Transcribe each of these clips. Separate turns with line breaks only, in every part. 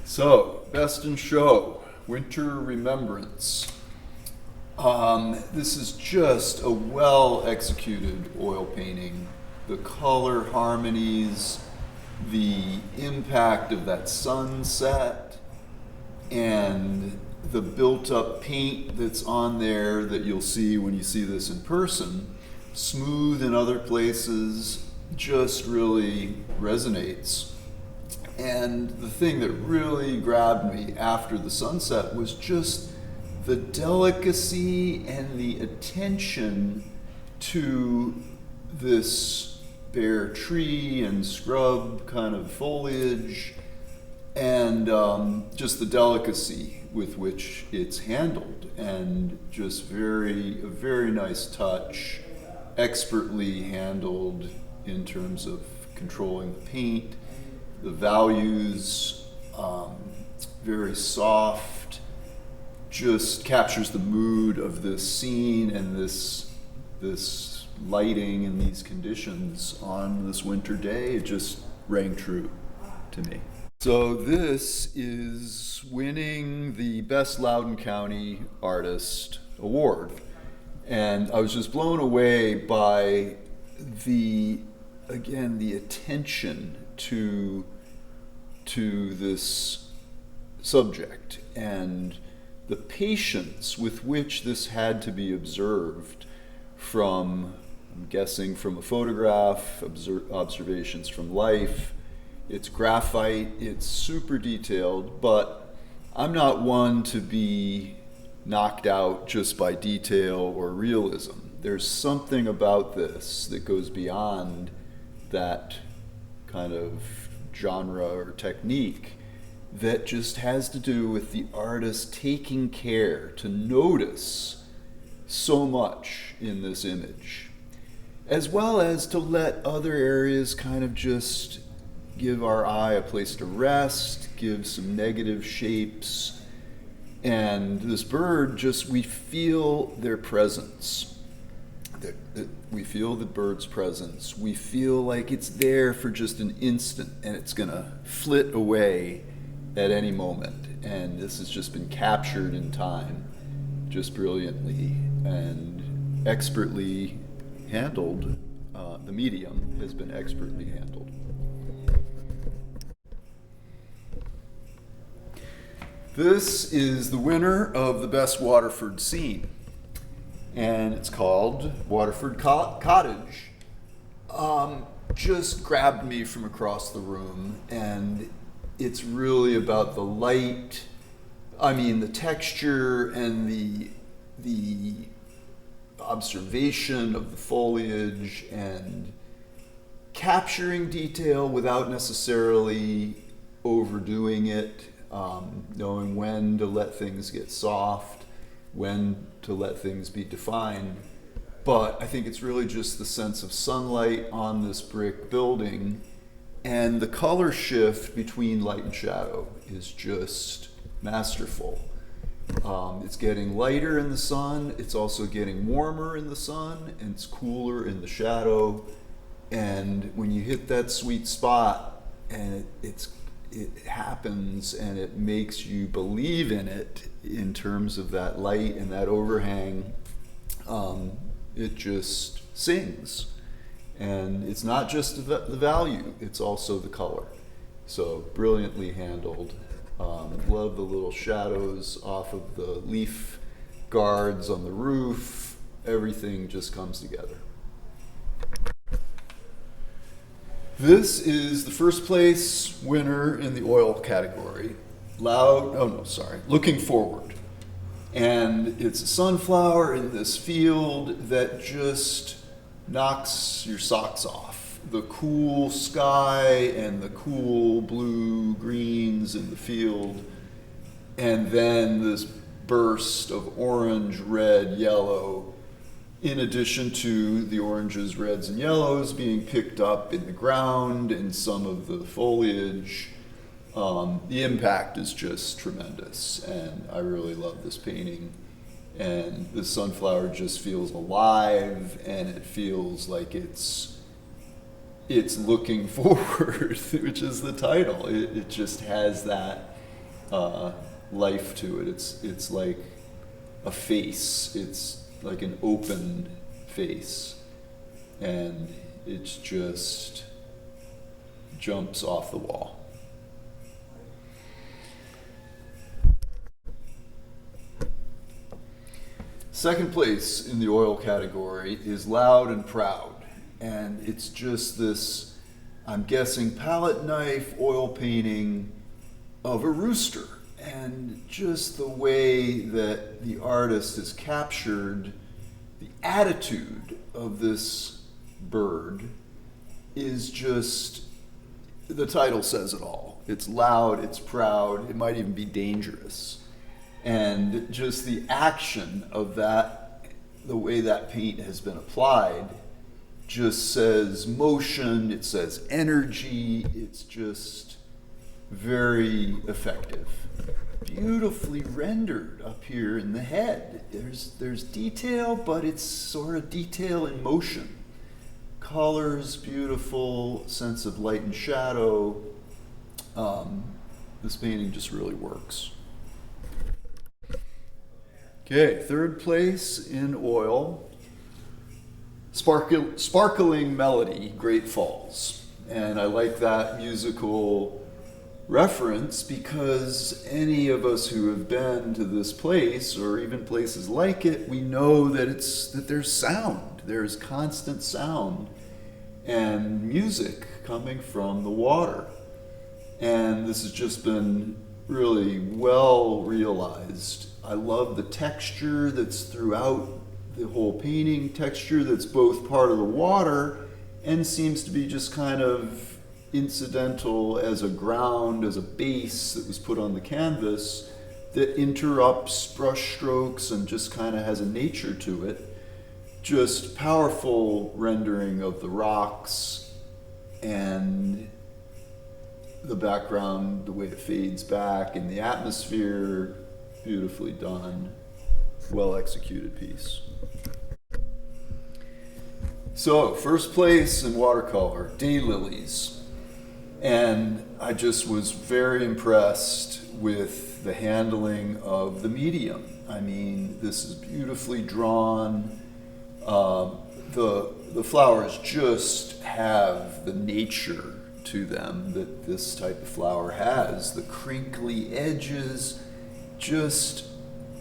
So, best in show, Winter Remembrance. This is just a well-executed oil painting. The color harmonies, the impact of that sunset, and the built-up paint that's on there that you'll see when you see this in person, smooth in other places, just really resonates. And the thing that really grabbed me after the sunset was just the delicacy and the attention to this bare tree and scrub kind of foliage, and just the delicacy with which it's handled, and just a very nice touch, expertly handled in terms of controlling the paint. The values, very soft, just captures the mood of this scene and this lighting and these conditions on this winter day. It just rang true to me. So this is winning the Best Loudoun County Artist Award. And I was just blown away by the attention to this subject and the patience with which this had to be observed from, I'm guessing, from a photograph, observations from life. It's graphite, it's super detailed, but I'm not one to be knocked out just by detail or realism. There's something about this that goes beyond that kind of genre or technique that just has to do with the artist taking care to notice so much in this image, as well as to let other areas kind of just give our eye a place to rest, give some negative shapes. And this bird, we feel their presence. We feel the bird's presence. We feel like it's there for just an instant and it's gonna flit away at any moment. And this has just been captured in time, just brilliantly and expertly handled. The medium has been expertly handled. This is the winner of the Best Waterford Scene, and it's called Waterford Cottage. Just grabbed me from across the room, and it's really about the light, the texture and the observation of the foliage and capturing detail without necessarily overdoing it, knowing when to let things get soft, when to let things be defined. But I think it's really just the sense of sunlight on this brick building, and the color shift between light and shadow is just masterful. It's getting lighter in the sun, it's also getting warmer in the sun, and it's cooler in the shadow. And when you hit that sweet spot, and it happens, and it makes you believe in it in terms of that light and that overhang, it just sings. And it's not just the value, it's also the color. So brilliantly handled. Love the little shadows off of the leaf guards on the roof. Everything just comes together. This is the first place winner in the oil category. Looking Forward. And it's a sunflower in this field that just knocks your socks off. The cool sky and the cool blue greens in the field, and then this burst of orange, red, yellow, in addition to the oranges, reds, and yellows being picked up in the ground and some of the foliage. The impact is just tremendous, and I really love this painting. And the sunflower just feels alive, and it feels like it's looking forward, which is the title. It just has that life to it. It's like a face. It's like an open face, and it's just jumps off the wall. Second place in the oil category is Loud and Proud. And it's just this, I'm guessing, palette knife oil painting of a rooster. And just the way that the artist has captured the attitude of this bird is just, the title says it all. It's loud, it's proud, it might even be dangerous. And just the action of that, the way that paint has been applied, just says motion, it says energy, it's just very effective. Beautifully rendered up here in the head. There's detail, but it's sort of detail in motion. Colors, beautiful, sense of light and shadow. This painting just really works. Okay, third place in oil, Sparkling Melody, Great Falls. And I like that musical reference because any of us who have been to this place or even places like it, we know that there's sound. There's constant sound and music coming from the water. And this has just been really well realized. I love the texture that's throughout the whole painting, texture that's both part of the water and seems to be just kind of incidental as a ground, as a base that was put on the canvas that interrupts brush strokes and just kind of has a nature to it. Just powerful rendering of the rocks and the background, the way it fades back, and the atmosphere, beautifully done, well executed piece. So, first place in watercolor, Daylilies. And I just was very impressed with the handling of the medium. I mean, this is beautifully drawn. The flowers just have the nature to them that this type of flower has. The crinkly edges, just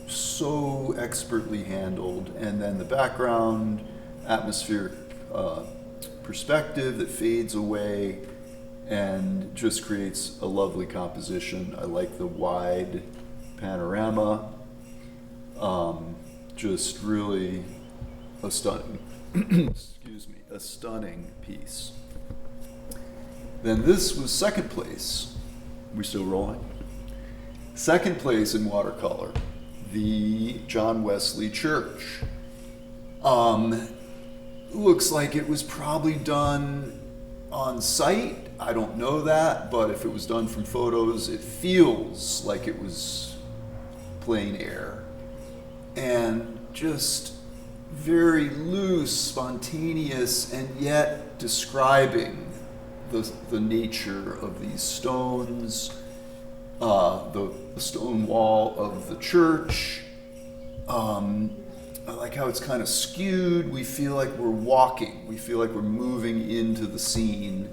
so expertly handled. And then the background, atmospheric perspective that fades away and just creates a lovely composition. I like the wide panorama. Just really a stunning, a stunning piece. Then this was second place. We still rolling? Second place in watercolor, the John Wesley Church. Looks like it was probably done on site. I don't know that, but if it was done from photos, it feels like it was plein air. And just very loose, spontaneous, and yet describing the nature of these stones, the stone wall of the church. I like how it's kind of skewed. We feel like we're walking. We feel like we're moving into the scene.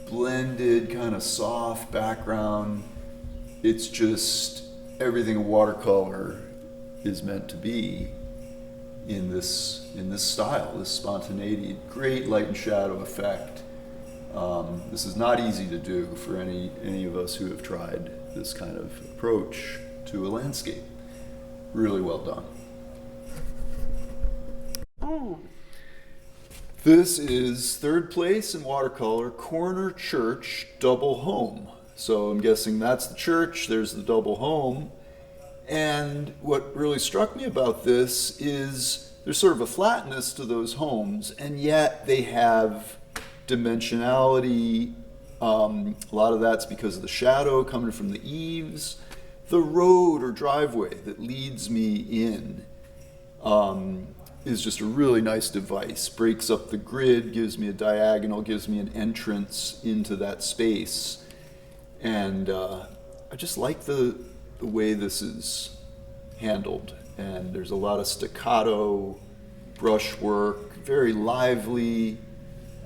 Blended, kind of soft background. It's just everything a watercolor is meant to be in this style, this spontaneity. Great light and shadow effect. This is not easy to do for any of us who have tried this kind of approach to a landscape. Really well done. This is third place in watercolor, Corner Church Double Home. So I'm guessing that's the church, there's the double home. And what really struck me about this is there's sort of a flatness to those homes, and yet they have dimensionality. A lot of that's because of the shadow coming from the eaves. The road or driveway that leads me in is just a really nice device. Breaks up the grid, gives me a diagonal, gives me an entrance into that space. And I just like the way this is handled. And there's a lot of staccato brushwork, very lively,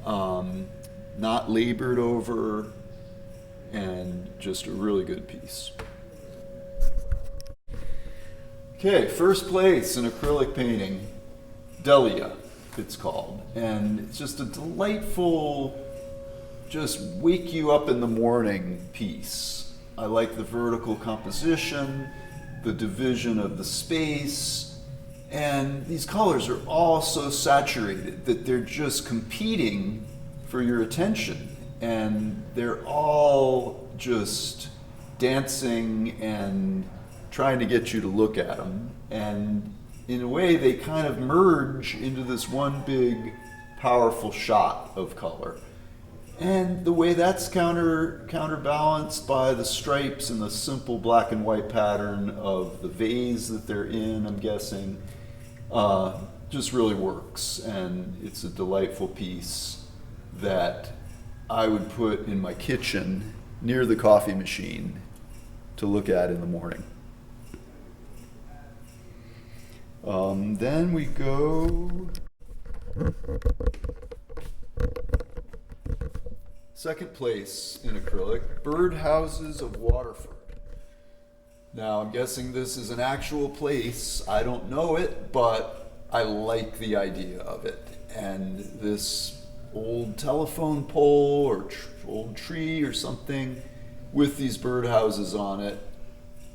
not labored over, and just a really good piece. Okay, first place in acrylic painting, Delia, it's called. And it's just a delightful, just wake you up in the morning piece. I like the vertical composition, the division of the space, and these colors are all so saturated that they're just competing for your attention. And they're all just dancing and trying to get you to look at them. And in a way, they kind of merge into this one big, powerful shot of color. And the way that's counterbalanced by the stripes and the simple black and white pattern of the vase that they're in, I'm guessing, just really works. And it's a delightful piece that I would put in my kitchen near the coffee machine to look at in the morning. Then we go second place in acrylic, Birdhouses of Waterford. Now I'm guessing this is an actual place. I don't know it, but I like the idea of it. And this old telephone pole or old tree or something with these birdhouses on it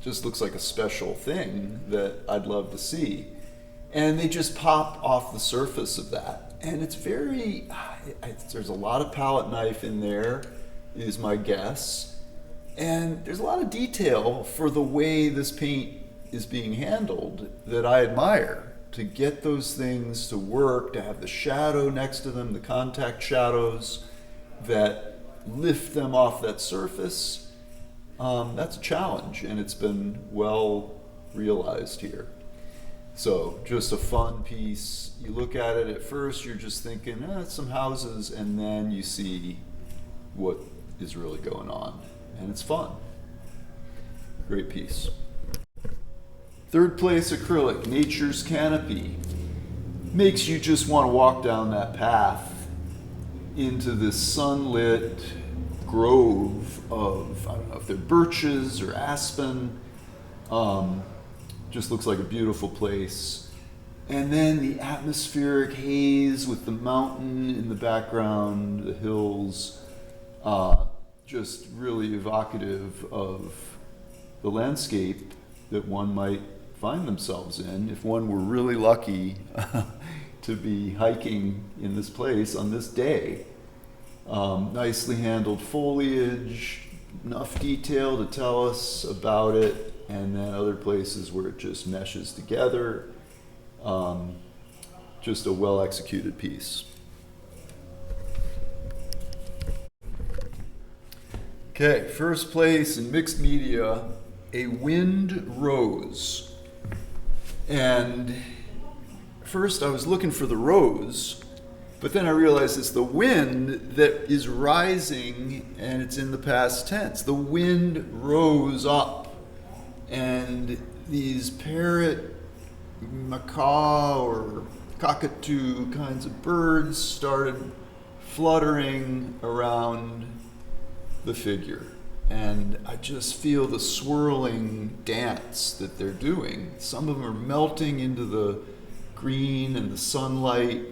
just looks like a special thing that I'd love to see. And they just pop off the surface of that. And it's very, there's a lot of palette knife in there, is my guess. And there's a lot of detail for the way this paint is being handled that I admire. To get those things to work, to have the shadow next to them, the contact shadows that lift them off that surface, that's a challenge, and it's been well realized here. So just a fun piece. You look at it at first, you're just thinking, it's some houses, and then you see what is really going on, and it's fun. Great piece. Third place acrylic, Nature's Canopy. Makes you just want to walk down that path into this sunlit grove of, I don't know if they're birches or aspen. Just looks like a beautiful place. And then the atmospheric haze with the mountain in the background, the hills, just really evocative of the landscape that one might find themselves in if one were really lucky to be hiking in this place on this day. Nicely handled foliage, enough detail to tell us about it, and then other places where it just meshes together. Just a well executed piece. Okay, first place in mixed media, A Wind Rose. And first I was looking for the rose, but then I realized it's the wind that is rising, and it's in the past tense. The wind rose up, and these parrot, macaw, or cockatoo kinds of birds started fluttering around the figure. And I just feel the swirling dance that they're doing. Some of them are melting into the green and the sunlight.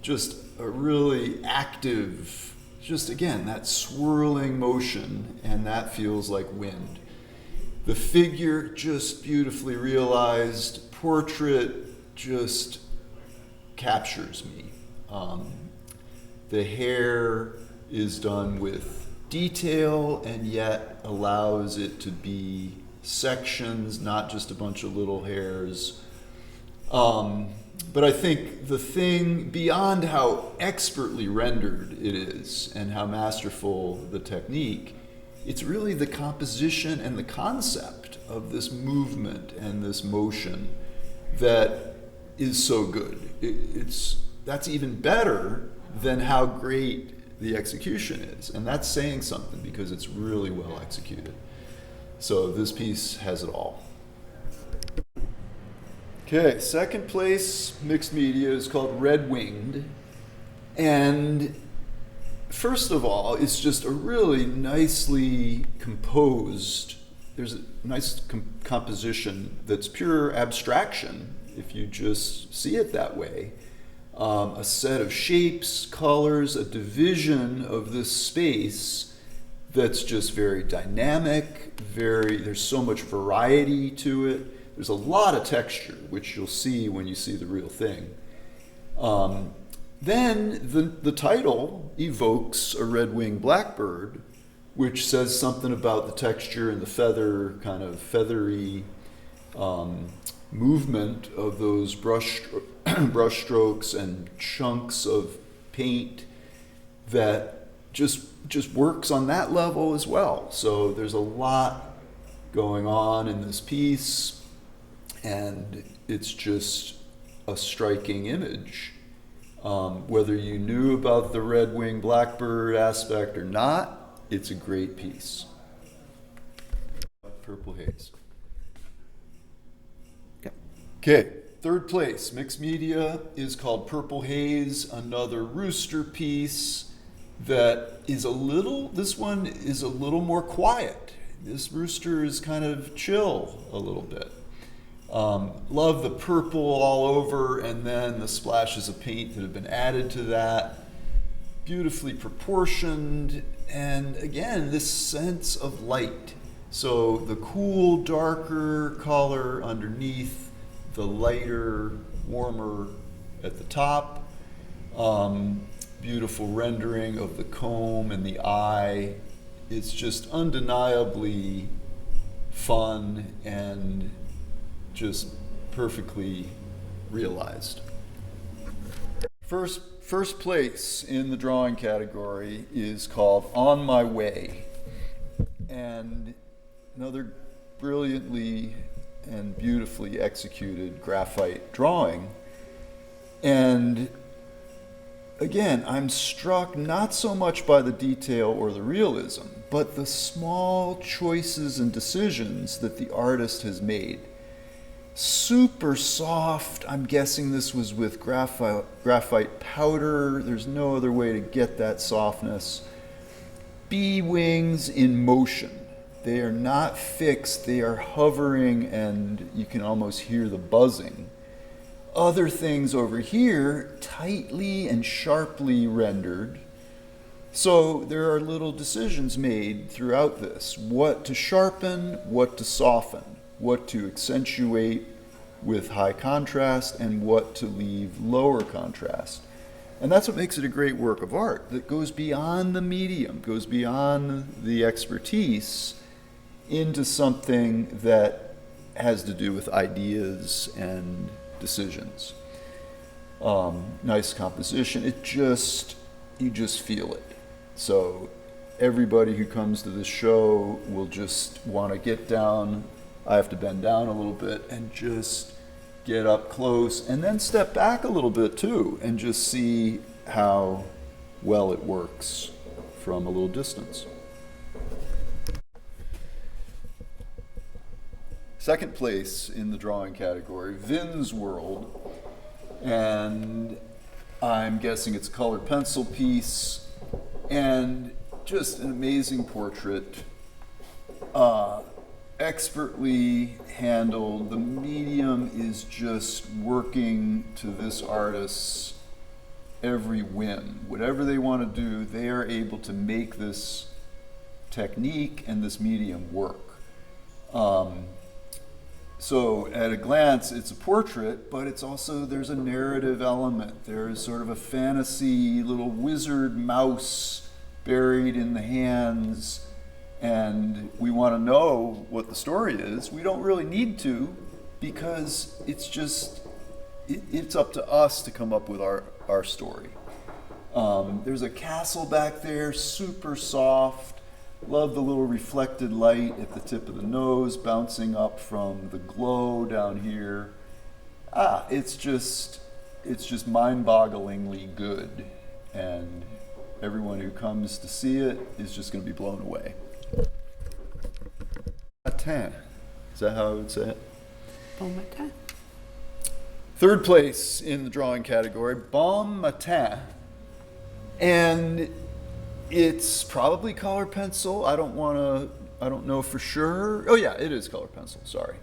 Just a really active, just again, that swirling motion, and that feels like wind. The figure just beautifully realized. Portrait just captures me. The hair is done with detail and yet allows it to be sections, not just a bunch of little hairs. But I think the thing, beyond how expertly rendered it is and how masterful the technique, it's really the composition and the concept of this movement and this motion that is so good. That's even better than how great the execution is. And that's saying something because it's really well executed. So this piece has it all. Okay, second place mixed media is called Red Winged. And first of all, it's just a really nicely composed, there's a nice composition that's pure abstraction, if you just see it that way. A set of shapes, colors, a division of this space that's just very dynamic, there's so much variety to it. There's a lot of texture, which you'll see when you see the real thing. Then the title evokes a red-winged blackbird, which says something about the texture and the feather, kind of feathery movement of those brush strokes and chunks of paint that just works on that level as well. So there's a lot going on in this piece, and it's just a striking image. Whether you knew about the red-winged blackbird aspect or not, it's a great piece. Purple Haze. Okay, third place, mixed media, is called Purple Haze, another rooster piece that is this one is a little more quiet. This rooster is kind of chill a little bit. Love the purple all over, and then the splashes of paint that have been added to that. Beautifully proportioned, and again, this sense of light. So the cool, darker color underneath, the lighter, warmer at the top. Beautiful rendering of the comb and the eye. It's just undeniably fun and just perfectly realized. First place in the drawing category is called On My Way, and another brilliantly and beautifully executed graphite drawing. And again, I'm struck not so much by the detail or the realism, but the small choices and decisions that the artist has made. Super soft. I'm guessing this was with graphite powder. There's no other way to get that softness. Bee wings in motion. They are not fixed. They are hovering, and you can almost hear the buzzing. Other things over here, tightly and sharply rendered. So there are little decisions made throughout this. What to sharpen, what to soften, what to accentuate with high contrast, and what to leave lower contrast. And that's what makes it a great work of art that goes beyond the medium, goes beyond the expertise into something that has to do with ideas and decisions. Nice composition. You just feel it. So everybody who comes to this show will just want to get down. I have to bend down a little bit and just get up close, and then step back a little bit too, and just see how well it works from a little distance. Second place in the drawing category, Vin's World, and I'm guessing it's a colored pencil piece, and just an amazing portrait. Expertly handled. The medium is just working to this artist's every whim. Whatever they want to do, they are able to make this technique and this medium work. So at a glance, it's a portrait, but it's also, there's a narrative element. There's sort of a fantasy little wizard mouse buried in the hands, and we want to know what the story is. We don't really need to, because it's up to us to come up with our story. There's a castle back there, super soft. Love the little reflected light at the tip of the nose, bouncing up from the glow down here. It's just mind-bogglingly good, and everyone who comes to see it is just going to be blown away. Matin. Is that how I would say it?
Bon matin.
Third place in the drawing category, Bon Matin. And it's probably color pencil. I don't know for sure. Oh yeah, it is color pencil, sorry.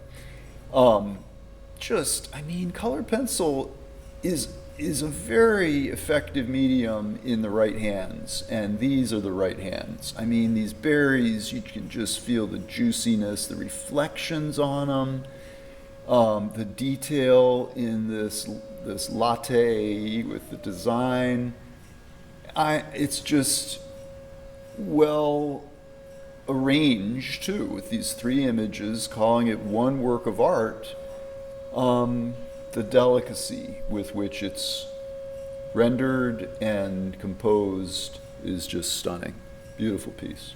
Color pencil is a very effective medium in the right hands, and these are the right hands. I mean, these berries, you can just feel the juiciness, the reflections on them, the detail in this latte with the design. It's just well arranged too, with these three images, calling it one work of art. The delicacy with which it's rendered and composed is just stunning. Beautiful piece.